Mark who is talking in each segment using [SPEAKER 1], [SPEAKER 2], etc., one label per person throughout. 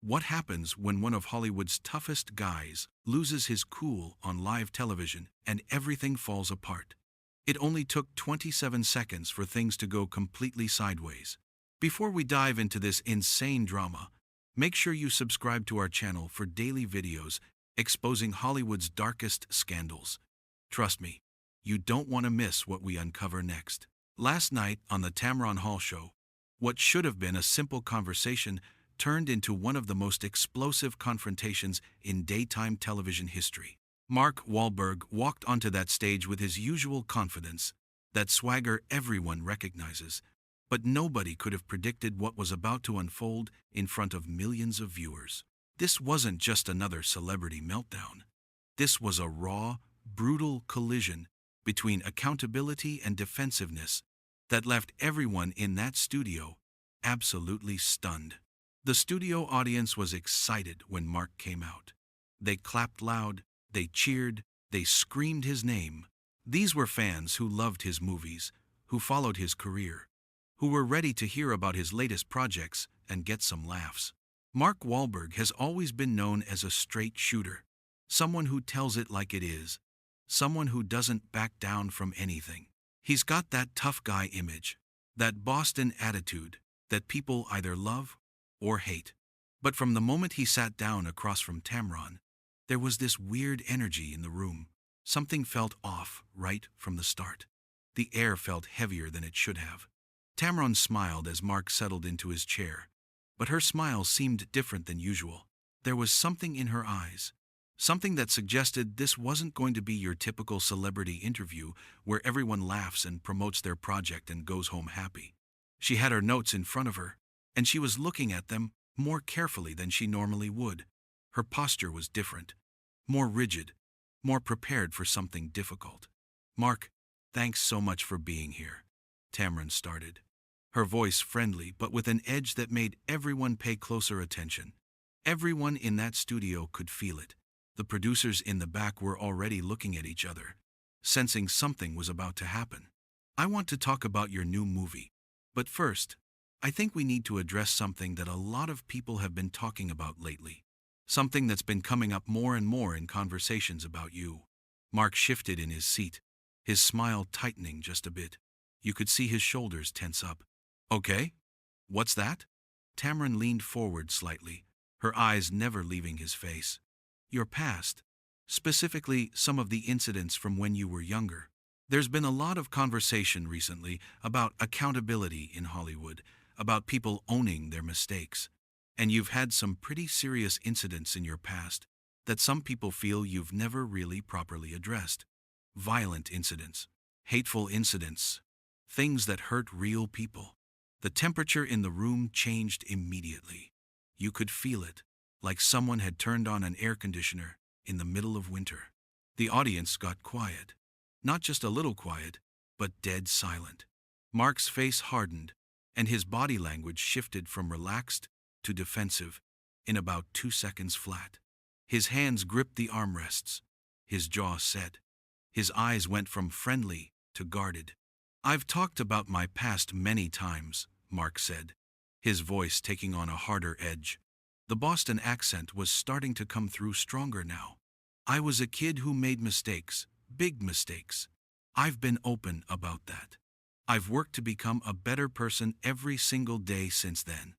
[SPEAKER 1] What happens when one of Hollywood's toughest guys loses his cool on live television and everything falls apart? It only took 27 seconds for things to go completely sideways. Before we dive into this insane drama, make sure you subscribe to our channel for daily videos exposing Hollywood's darkest scandals. Trust me, you don't want to miss what we uncover next. Last night on the Tamron Hall show, what should have been a simple conversation turned into one of the most explosive confrontations in daytime television history. Mark Wahlberg walked onto that stage with his usual confidence, that swagger everyone recognizes, but nobody could have predicted what was about to unfold in front of millions of viewers. This wasn't just another celebrity meltdown. This was a raw, brutal collision between accountability and defensiveness that left everyone in that studio absolutely stunned. The studio audience was excited when Mark came out. They clapped loud, they cheered, they screamed his name. These were fans who loved his movies, who followed his career, who were ready to hear about his latest projects and get some laughs. Mark Wahlberg has always been known as a straight shooter, someone who tells it like it is, someone who doesn't back down from anything. He's got that tough guy image, that Boston attitude that people either love or hate. But from the moment he sat down across from Tamron, there was this weird energy in the room. Something felt off right from the start. The air felt heavier than it should have. Tamron smiled as Mark settled into his chair, but her smile seemed different than usual. There was something in her eyes, something that suggested this wasn't going to be your typical celebrity interview where everyone laughs and promotes their project and goes home happy. She had her notes in front of her, and she was looking at them more carefully than she normally would. Her posture was different, more rigid, more prepared for something difficult. "Mark, thanks so much for being here," Tamron started, her voice friendly but with an edge that made everyone pay closer attention. Everyone in that studio could feel it. The producers in the back were already looking at each other, sensing something was about to happen. "I want to talk about your new movie. But first, I think we need to address something that a lot of people have been talking about lately. Something that's been coming up more and more in conversations about you." Mark shifted in his seat, his smile tightening just a bit. You could see his shoulders tense up. "Okay, what's that?" Tamron leaned forward slightly, her eyes never leaving his face. "Your past, specifically some of the incidents from when you were younger. There's been a lot of conversation recently about accountability in Hollywood, about people owning their mistakes. And you've had some pretty serious incidents in your past that some people feel you've never really properly addressed. Violent incidents, hateful incidents, things that hurt real people." The temperature in the room changed immediately. You could feel it, like someone had turned on an air conditioner in the middle of winter. The audience got quiet. Not just a little quiet, but dead silent. Mark's face hardened, and his body language shifted from relaxed to defensive in about 2 seconds flat. His hands gripped the armrests, his jaw set. His eyes went from friendly to guarded. "I've talked about my past many times," Mark said, his voice taking on a harder edge. The Boston accent was starting to come through stronger now. "I was a kid who made mistakes, big mistakes. I've been open about that. I've worked to become a better person every single day since then.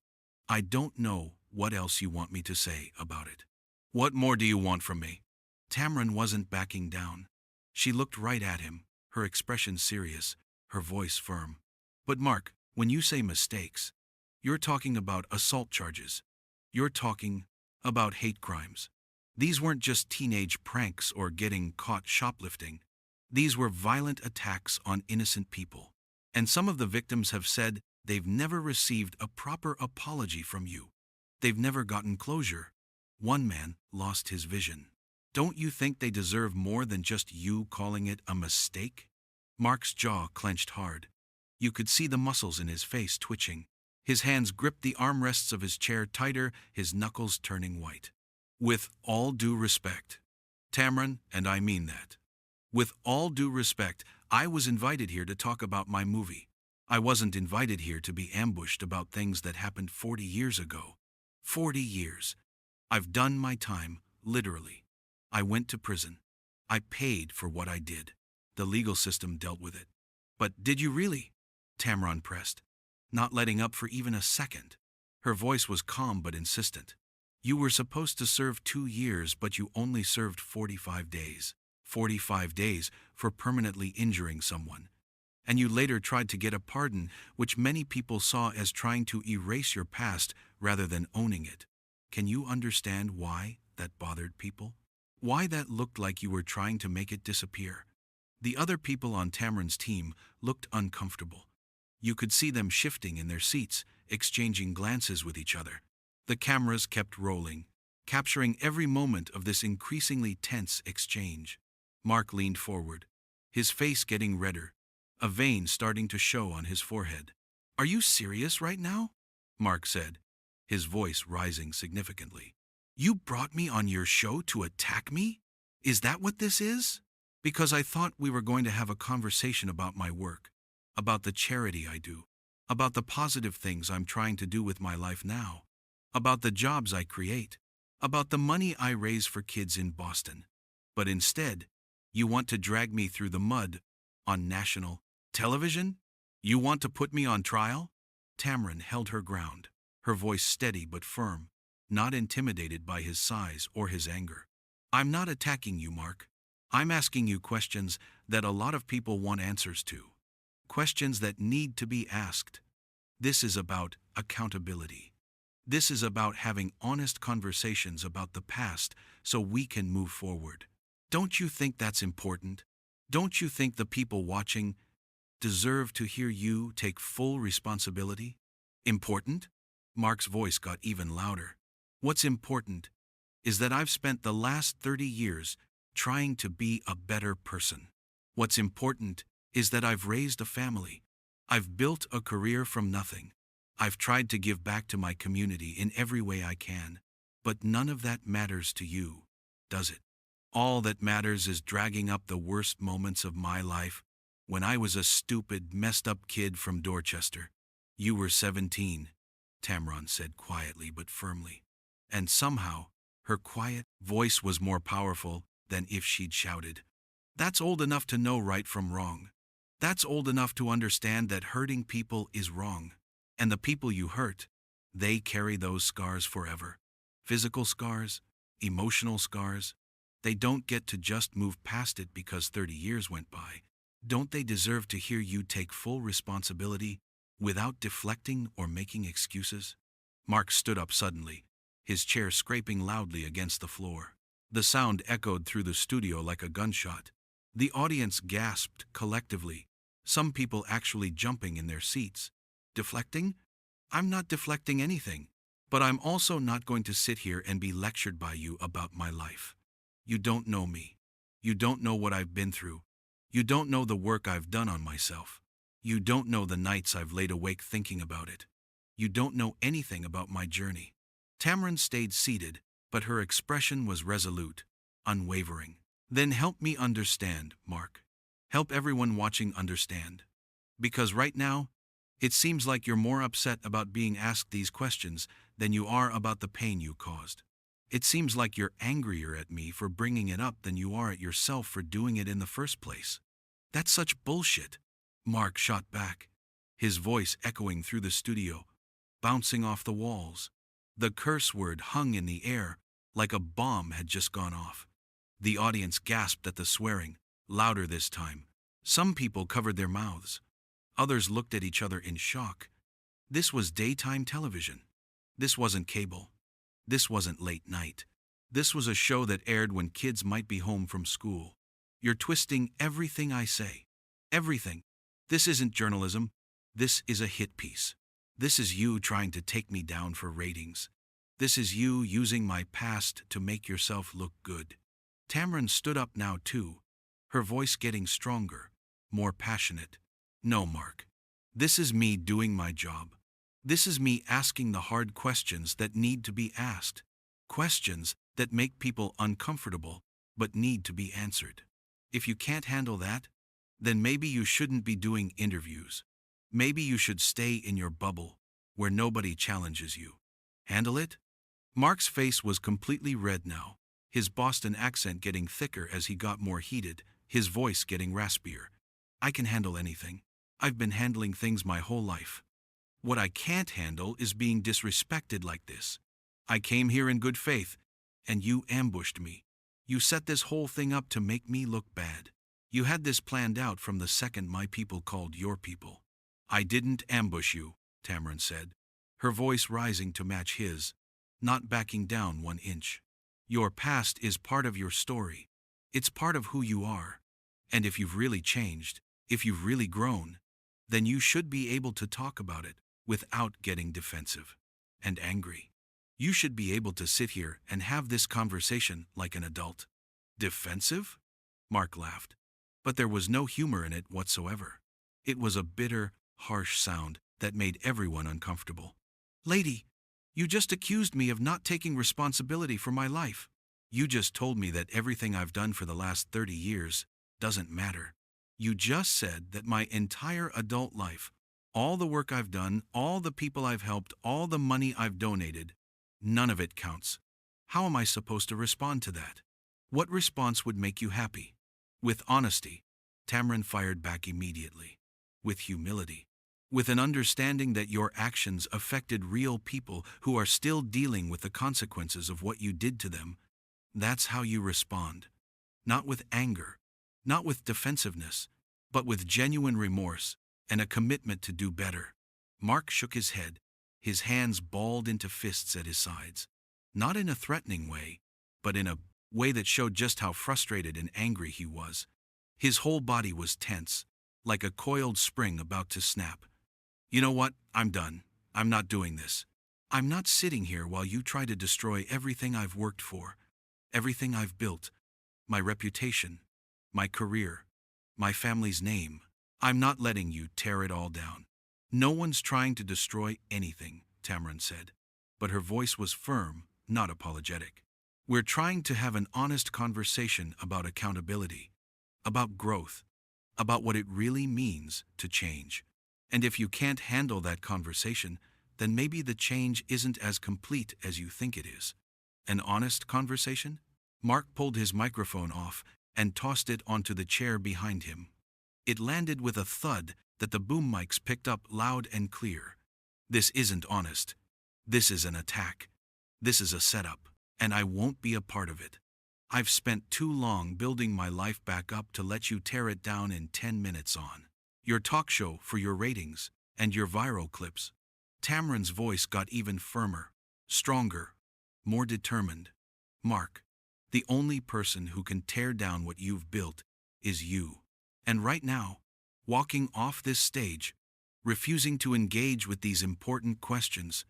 [SPEAKER 1] I don't know what else you want me to say about it." "What more do you want from me?" Tamron wasn't backing down. She looked right at him, her expression serious, her voice firm. "But Mark, when you say mistakes, you're talking about assault charges. You're talking about hate crimes. These weren't just teenage pranks or getting caught shoplifting. These were violent attacks on innocent people. And some of the victims have said they've never received a proper apology from you. They've never gotten closure. One man lost his vision. Don't you think they deserve more than just you calling it a mistake?" Mark's jaw clenched hard. You could see the muscles in his face twitching. His hands gripped the armrests of his chair tighter, his knuckles turning white. "With all due respect, Tamron, and I mean that. With all due respect, I was invited here to talk about my movie. I wasn't invited here to be ambushed about things that happened 40 years ago. 40 years. I've done my time, literally. I went to prison. I paid for what I did. The legal system dealt with it. But did you really? Tamron pressed, not letting up for even a second. Her voice was calm but insistent. You were supposed to serve 2 years, but you only served 45 days. 45 days for permanently injuring someone. And you later tried to get a pardon, which many people saw as trying to erase your past rather than owning it. Can you understand why that bothered people? Why that looked like you were trying to make it disappear? The other people on Tamron's team looked uncomfortable. You could see them shifting in their seats, exchanging glances with each other. The cameras kept rolling, capturing every moment of this increasingly tense exchange. Mark leaned forward, his face getting redder, a vein starting to show on his forehead. Are you serious right now? Mark said, his voice rising significantly. You brought me on your show to attack me? Is that what this is? Because I thought we were going to have a conversation about my work, about the charity I do, about the positive things I'm trying to do with my life now, about the jobs I create, about the money I raise for kids in Boston. But instead, you want to drag me through the mud on national television? You want to put me on trial? Tamron held her ground, her voice steady but firm, not intimidated by his size or his anger. I'm not attacking you, Mark. I'm asking you questions that a lot of people want answers to. Questions that need to be asked. This is about accountability. This is about having honest conversations about the past so we can move forward. Don't you think that's important? Don't you think the people watching deserve to hear you take full responsibility? Important? Mark's voice got even louder. What's important is that I've spent the last 30 years trying to be a better person. What's important is that I've raised a family. I've built a career from nothing. I've tried to give back to my community in every way I can. But none of that matters to you, does it? All that matters is dragging up the worst moments of my life when I was a stupid, messed up kid from Dorchester. You were 17, Tamron said quietly but firmly. And somehow, her quiet voice was more powerful than if she'd shouted. That's old enough to know right from wrong. That's old enough to understand that hurting people is wrong. And the people you hurt, they carry those scars forever. Physical scars, emotional scars. They don't get to just move past it because 30 years went by. Don't they deserve to hear you take full responsibility without deflecting or making excuses? Mark stood up suddenly, his chair scraping loudly against the floor. The sound echoed through the studio like a gunshot. The audience gasped collectively, some people actually jumping in their seats. Deflecting? I'm not deflecting anything, but I'm also not going to sit here and be lectured by you about my life. You don't know me. You don't know what I've been through. You don't know the work I've done on myself. You don't know the nights I've laid awake thinking about it. You don't know anything about my journey. Tamron stayed seated, but her expression was resolute, unwavering. Then help me understand, Mark. Help everyone watching understand. Because right now, it seems like you're more upset about being asked these questions than you are about the pain you caused. It seems like you're angrier at me for bringing it up than you are at yourself for doing it in the first place. That's such bullshit, Mark shot back, his voice echoing through the studio, bouncing off the walls. The curse word hung in the air like a bomb had just gone off. The audience gasped at the swearing, louder this time. Some people covered their mouths. Others looked at each other in shock. This was daytime television. This wasn't cable. This wasn't late night. This was a show that aired when kids might be home from school. You're twisting everything I say. Everything. This isn't journalism. This is a hit piece. This is you trying to take me down for ratings. This is you using my past to make yourself look good. Tamron stood up now too, her voice getting stronger, more passionate. No, Mark. This is me doing my job. This is me asking the hard questions that need to be asked. Questions that make people uncomfortable, but need to be answered. If you can't handle that, then maybe you shouldn't be doing interviews. Maybe you should stay in your bubble, where nobody challenges you. Handle it? Mark's face was completely red now, his Boston accent getting thicker as he got more heated, his voice getting raspier. I can handle anything. I've been handling things my whole life. What I can't handle is being disrespected like this. I came here in good faith, and you ambushed me. You set this whole thing up to make me look bad. You had this planned out from the second my people called your people. I didn't ambush you, Tamron said, her voice rising to match his, not backing down 1 inch. Your past is part of your story. It's part of who you are. And if you've really changed, if you've really grown, then you should be able to talk about it without getting defensive and angry. You should be able to sit here and have this conversation like an adult. Defensive? Mark laughed. But there was no humor in it whatsoever. It was a bitter, harsh sound that made everyone uncomfortable. Lady, you just accused me of not taking responsibility for my life. You just told me that everything I've done for the last 30 years doesn't matter. You just said that my entire adult life, all the work I've done, all the people I've helped, all the money I've donated, none of it counts. How am I supposed to respond to that? What response would make you happy? With honesty, Tamron fired back immediately. With humility. With an understanding that your actions affected real people who are still dealing with the consequences of what you did to them. That's how you respond. Not with anger, not with defensiveness, but with genuine remorse and a commitment to do better. Mark shook his head, his hands balled into fists at his sides. Not in a threatening way, but in a way that showed just how frustrated and angry he was. His whole body was tense, like a coiled spring about to snap. You know what? I'm done. I'm not doing this. I'm not sitting here while you try to destroy everything I've worked for, everything I've built, my reputation, my career, my family's name. I'm not letting you tear it all down. No one's trying to destroy anything, Tamron said, but her voice was firm, not apologetic. We're trying to have an honest conversation about accountability, about growth, about what it really means to change. And if you can't handle that conversation, then maybe the change isn't as complete as you think it is. An honest conversation? Mark pulled his microphone off and tossed it onto the chair behind him. It landed with a thud that the boom mics picked up loud and clear. This isn't honest. This is an attack. This is a setup, and I won't be a part of it. I've spent too long building my life back up to let you tear it down in 10 minutes on your talk show for your ratings and your viral clips. Tamron's voice got even firmer, stronger, more determined. Mark, the only person who can tear down what you've built is you. And right now, walking off this stage, refusing to engage with these important questions,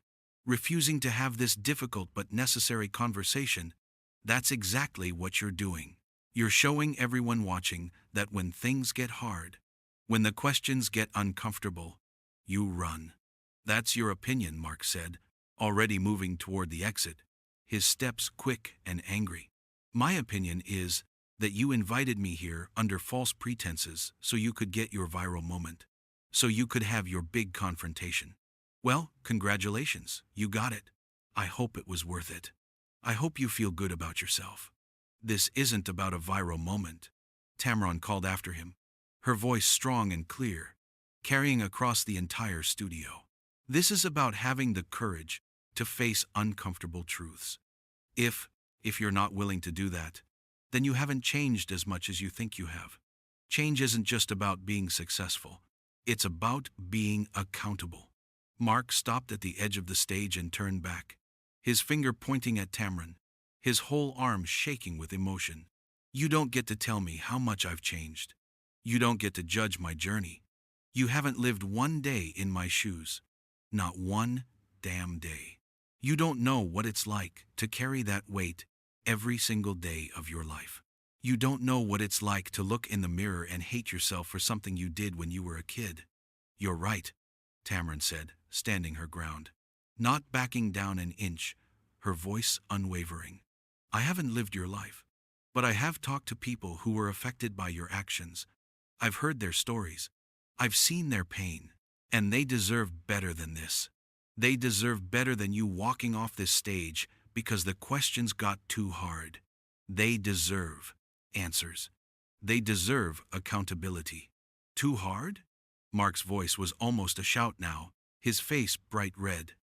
[SPEAKER 1] refusing to have this difficult but necessary conversation, that's exactly what you're doing. You're showing everyone watching that when things get hard, when the questions get uncomfortable, you run. That's your opinion, Mark said, already moving toward the exit, his steps quick and angry. My opinion is that you invited me here under false pretenses so you could get your viral moment, so you could have your big confrontation. Well, congratulations, you got it. I hope it was worth it. I hope you feel good about yourself. This isn't about a viral moment, Tamron called after him, her voice strong and clear, carrying across the entire studio. This is about having the courage to face uncomfortable truths. If you're not willing to do that, then you haven't changed as much as you think you have. Change isn't just about being successful. It's about being accountable. Mark stopped at the edge of the stage and turned back, his finger pointing at Tamron, his whole arm shaking with emotion. You don't get to tell me how much I've changed. You don't get to judge my journey. You haven't lived one day in my shoes. Not one damn day. You don't know what it's like to carry that weight every single day of your life. You don't know what it's like to look in the mirror and hate yourself for something you did when you were a kid. You're right, Tamron said, standing her ground, not backing down an inch, her voice unwavering. I haven't lived your life, but I have talked to people who were affected by your actions. I've heard their stories. I've seen their pain, and they deserve better than this. They deserve better than you walking off this stage because the questions got too hard. They deserve answers. They deserve accountability. Too hard? Mark's voice was almost a shout now, his face bright red.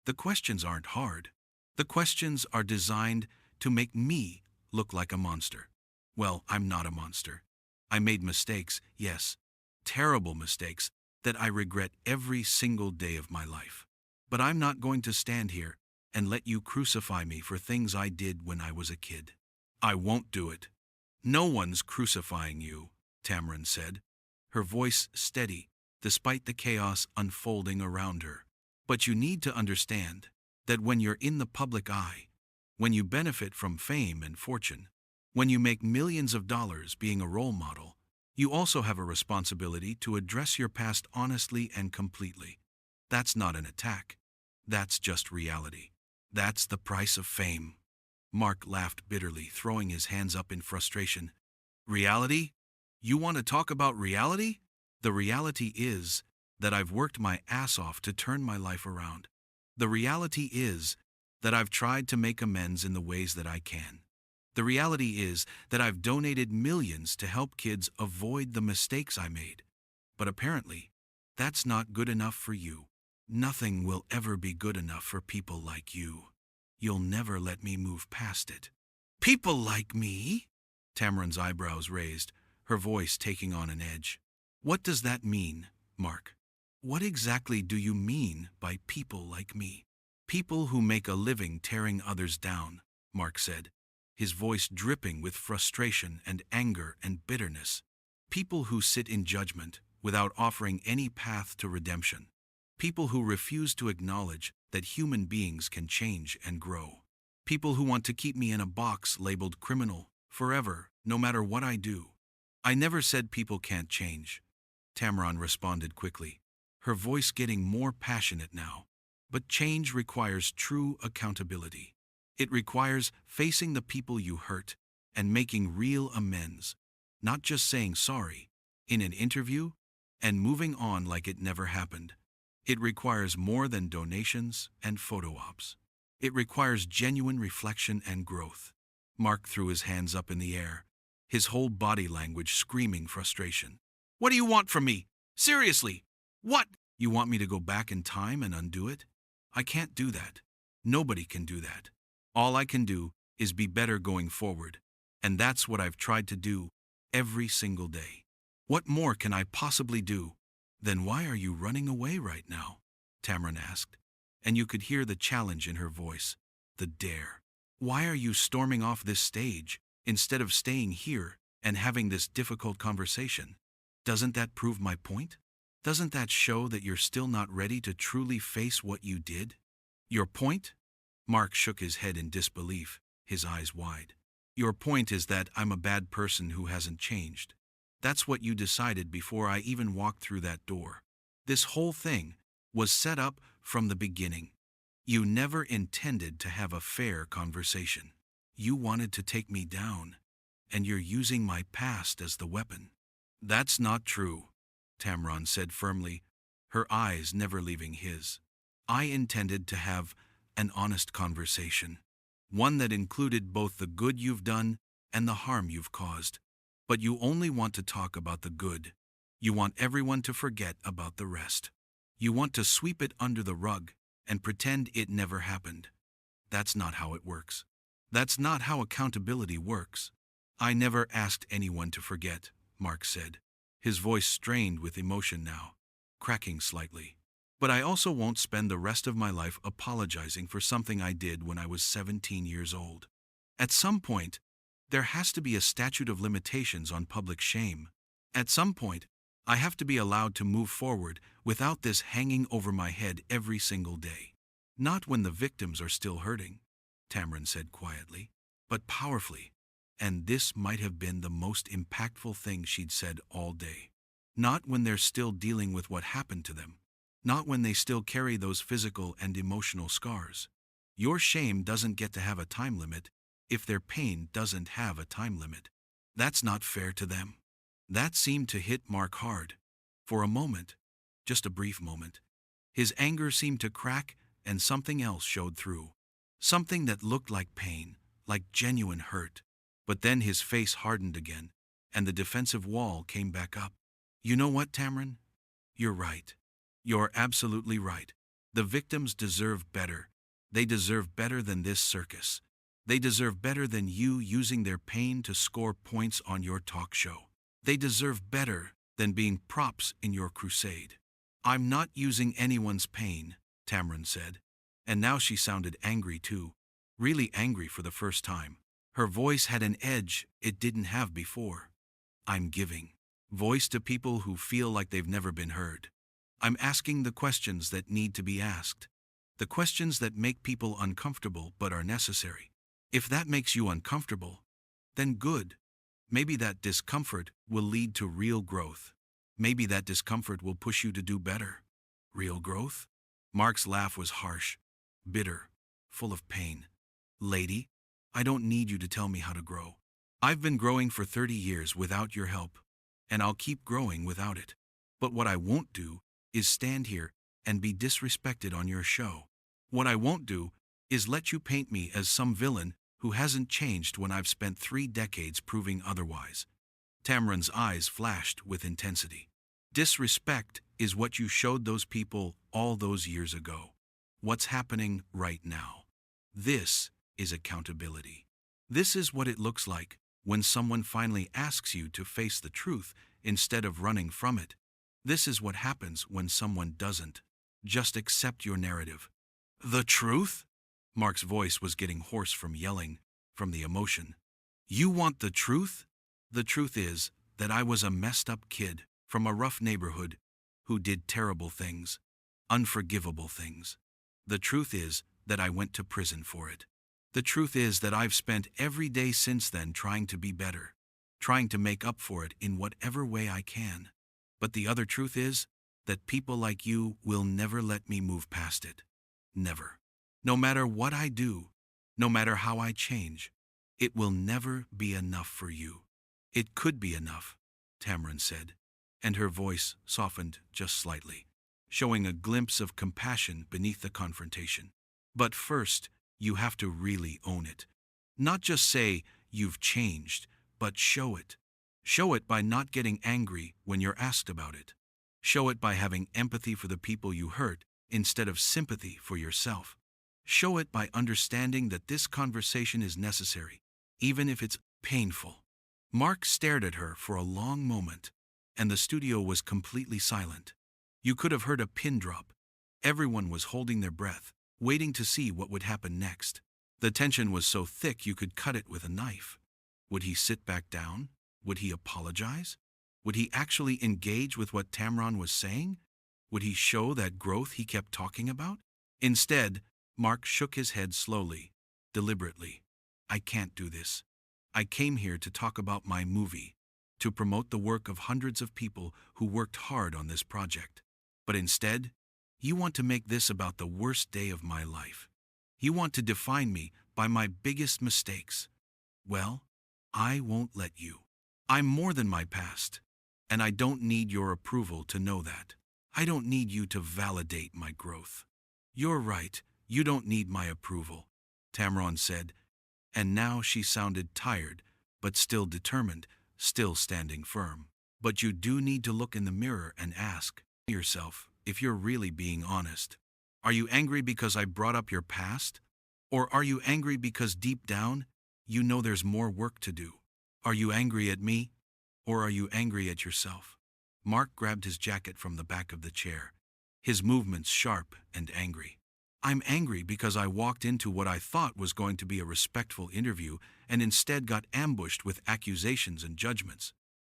[SPEAKER 1] The questions aren't hard. The questions are designed to make me look like a monster. Well, I'm not a monster. I made mistakes, yes, terrible mistakes, that I regret every single day of my life. But I'm not going to stand here and let you crucify me for things I did when I was a kid. I won't do it. No one's crucifying you, Tamron said, her voice steady, despite the chaos unfolding around her. But you need to understand that when you're in the public eye, when you benefit from fame and fortune, when you make millions of dollars being a role model, you also have a responsibility to address your past honestly and completely. That's not an attack. That's just reality. That's the price of fame. Mark laughed bitterly, throwing his hands up in frustration. Reality? You want to talk about reality? The reality is that I've worked my ass off to turn my life around. The reality is that I've tried to make amends in the ways that I can. The reality is that I've donated millions to help kids avoid the mistakes I made. But apparently, that's not good enough for you. Nothing will ever be good enough for people like you. You'll never let me move past it. People like me? Tamron's eyebrows raised, her voice taking on an edge. What does that mean, Mark? What exactly do you mean by people like me? People who make a living tearing others down, Mark said, his voice dripping with frustration and anger and bitterness. People who sit in judgment without offering any path to redemption. People who refuse to acknowledge that human beings can change and grow. People who want to keep me in a box labeled criminal forever, no matter what I do. I never said people can't change, Tamron responded quickly, her voice getting more passionate now. But change requires true accountability. It requires facing the people you hurt and making real amends, not just saying sorry in an interview and moving on like it never happened. It requires more than donations and photo ops. It requires genuine reflection and growth. Mark threw his hands up in the air, his whole body language screaming frustration. What do you want from me? Seriously, what? You want me to go back in time and undo it? I can't do that. Nobody can do that. All I can do is be better going forward, and that's what I've tried to do every single day. What more can I possibly do? Then why are you running away right now? Tamron asked, and you could hear the challenge in her voice, the dare. Why are you storming off this stage instead of staying here and having this difficult conversation? Doesn't that prove my point? Doesn't that show that you're still not ready to truly face what you did? Your point? Mark shook his head in disbelief, his eyes wide. Your point is that I'm a bad person who hasn't changed. That's what you decided before I even walked through that door. This whole thing was set up from the beginning. You never intended to have a fair conversation. You wanted to take me down, and you're using my past as the weapon. That's not true, Tamron said firmly, her eyes never leaving his. I intended to have an honest conversation, one that included both the good you've done and the harm you've caused. But you only want to talk about the good. You want everyone to forget about the rest. You want to sweep it under the rug and pretend it never happened. That's not how it works. That's not how accountability works. I never asked anyone to forget, Mark said, his voice strained with emotion now, cracking slightly. But I also won't spend the rest of my life apologizing for something I did when I was 17 years old. At some point, there has to be a statute of limitations on public shame. At some point, I have to be allowed to move forward without this hanging over my head every single day. Not when the victims are still hurting, Tamron said quietly, but powerfully. And this might have been the most impactful thing she'd said all day. Not when they're still dealing with what happened to them. Not when they still carry those physical and emotional scars. Your shame doesn't get to have a time limit if their pain doesn't have a time limit. That's not fair to them. That seemed to hit Mark hard. For a moment, just a brief moment, his anger seemed to crack and something else showed through. Something that looked like pain, like genuine hurt. But then his face hardened again, and the defensive wall came back up. You know what, Tamron? You're right. You're absolutely right. The victims deserve better. They deserve better than this circus. They deserve better than you using their pain to score points on your talk show. They deserve better than being props in your crusade. I'm not using anyone's pain, Tamron said. And now she sounded angry too. Really angry for the first time. Her voice had an edge it didn't have before. I'm giving voice to people who feel like they've never been heard. I'm asking the questions that need to be asked. The questions that make people uncomfortable but are necessary. If that makes you uncomfortable, then good. Maybe that discomfort will lead to real growth. Maybe that discomfort will push you to do better. Real growth? Mark's laugh was harsh, bitter, full of pain. Lady, I don't need you to tell me how to grow. I've been growing for 30 years without your help, and I'll keep growing without it. But what I won't do is stand here and be disrespected on your show. What I won't do is let you paint me as some villain who hasn't changed when I've spent 3 decades proving otherwise. Tamron's eyes flashed with intensity. Disrespect is what you showed those people all those years ago. What's happening right now? This is accountability. This is what it looks like when someone finally asks you to face the truth instead of running from it. This is what happens when someone doesn't just accept your narrative. The truth? Mark's voice was getting hoarse from yelling, from the emotion. You want the truth? The truth is that I was a messed up kid from a rough neighborhood who did terrible things, unforgivable things. The truth is that I went to prison for it. The truth is that I've spent every day since then trying to be better, trying to make up for it in whatever way I can. But the other truth is that people like you will never let me move past it. Never. No matter what I do, no matter how I change, it will never be enough for you. It could be enough, Tamron said, and her voice softened just slightly, showing a glimpse of compassion beneath the confrontation. But first, you have to really own it. Not just say, you've changed, but show it. Show it by not getting angry when you're asked about it. Show it by having empathy for the people you hurt instead of sympathy for yourself. Show it by understanding that this conversation is necessary, even if it's painful. Mark stared at her for a long moment, and the studio was completely silent. You could have heard a pin drop. Everyone was holding their breath, waiting to see what would happen next. The tension was so thick you could cut it with a knife. Would he sit back down? Would he apologize? Would he actually engage with what Tamron was saying? Would he show that growth he kept talking about? Instead, Mark shook his head slowly, deliberately. I can't do this. I came here to talk about my movie, to promote the work of hundreds of people who worked hard on this project. But instead, you want to make this about the worst day of my life. You want to define me by my biggest mistakes. Well, I won't let you. I'm more than my past, and I don't need your approval to know that. I don't need you to validate my growth. You're right, you don't need my approval, Tamron said, and now she sounded tired, but still determined, still standing firm. But you do need to look in the mirror and ask yourself if you're really being honest. Are you angry because I brought up your past? Or are you angry because deep down, you know there's more work to do? Are you angry at me? Or are you angry at yourself? Mark grabbed his jacket from the back of the chair, his movements sharp and angry. I'm angry because I walked into what I thought was going to be a respectful interview and instead got ambushed with accusations and judgments.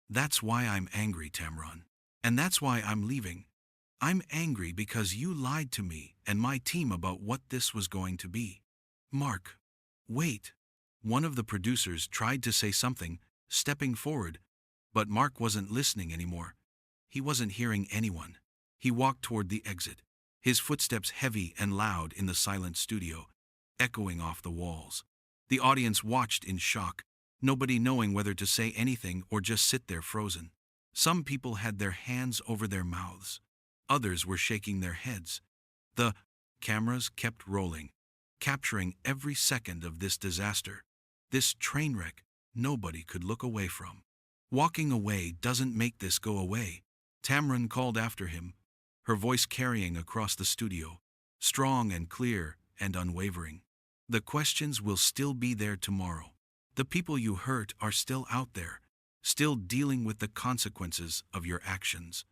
[SPEAKER 1] That's why I'm angry, Tamron. And that's why I'm leaving. I'm angry because you lied to me and my team about what this was going to be. Mark, wait. One of the producers tried to say something, stepping forward, but Mark wasn't listening anymore. He wasn't hearing anyone. He walked toward the exit, his footsteps heavy and loud in the silent studio, echoing off the walls. The audience watched in shock, nobody knowing whether to say anything or just sit there frozen. Some people had their hands over their mouths. Others were shaking their heads. The cameras kept rolling, capturing every second of this disaster, this train wreck nobody could look away from. Walking away doesn't make this go away, Tamron called after him, her voice carrying across the studio, strong and clear and unwavering. The questions will still be there tomorrow. The people you hurt are still out there, still dealing with the consequences of your actions.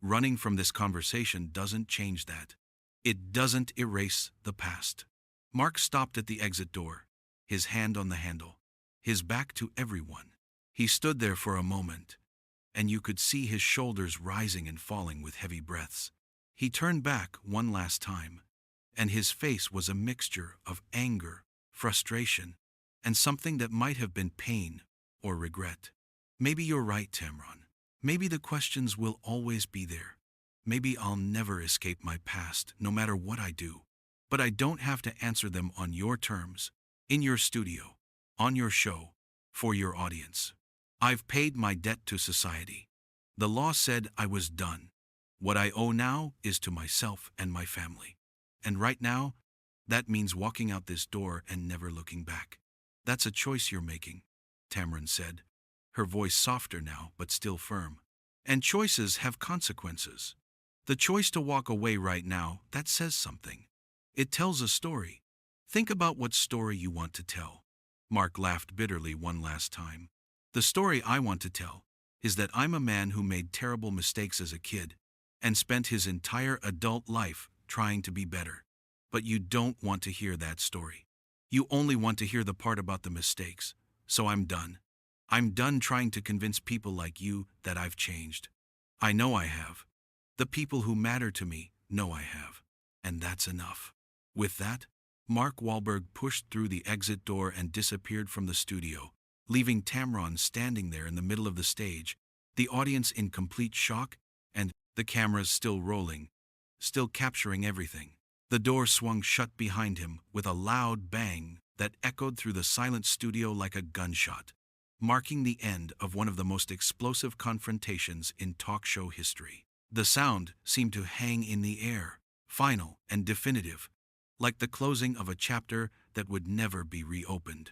[SPEAKER 1] Running from this conversation doesn't change that. It doesn't erase the past. Mark stopped at the exit door, his hand on the handle, his back to everyone. He stood there for a moment, and you could see his shoulders rising and falling with heavy breaths. He turned back one last time, and his face was a mixture of anger, frustration, and something that might have been pain or regret. Maybe you're right, Tamron. Maybe the questions will always be there. Maybe I'll never escape my past, no matter what I do. But I don't have to answer them on your terms, in your studio, on your show, for your audience. I've paid my debt to society. The law said I was done. What I owe now is to myself and my family. And right now, that means walking out this door and never looking back. That's a choice you're making, Tamron said, her voice softer now but still firm. And choices have consequences. The choice to walk away right now, that says something. It tells a story. Think about what story you want to tell. Mark laughed bitterly one last time. The story I want to tell is that I'm a man who made terrible mistakes as a kid and spent his entire adult life trying to be better. But you don't want to hear that story. You only want to hear the part about the mistakes. So I'm done. I'm done trying to convince people like you that I've changed. I know I have. The people who matter to me know I have. And that's enough. With that, Mark Wahlberg pushed through the exit door and disappeared from the studio, leaving Tamron standing there in the middle of the stage, the audience in complete shock, and the cameras still rolling, still capturing everything. The door swung shut behind him with a loud bang that echoed through the silent studio like a gunshot, marking the end of one of the most explosive confrontations in talk show history. The sound seemed to hang in the air, final and definitive, like the closing of a chapter that would never be reopened.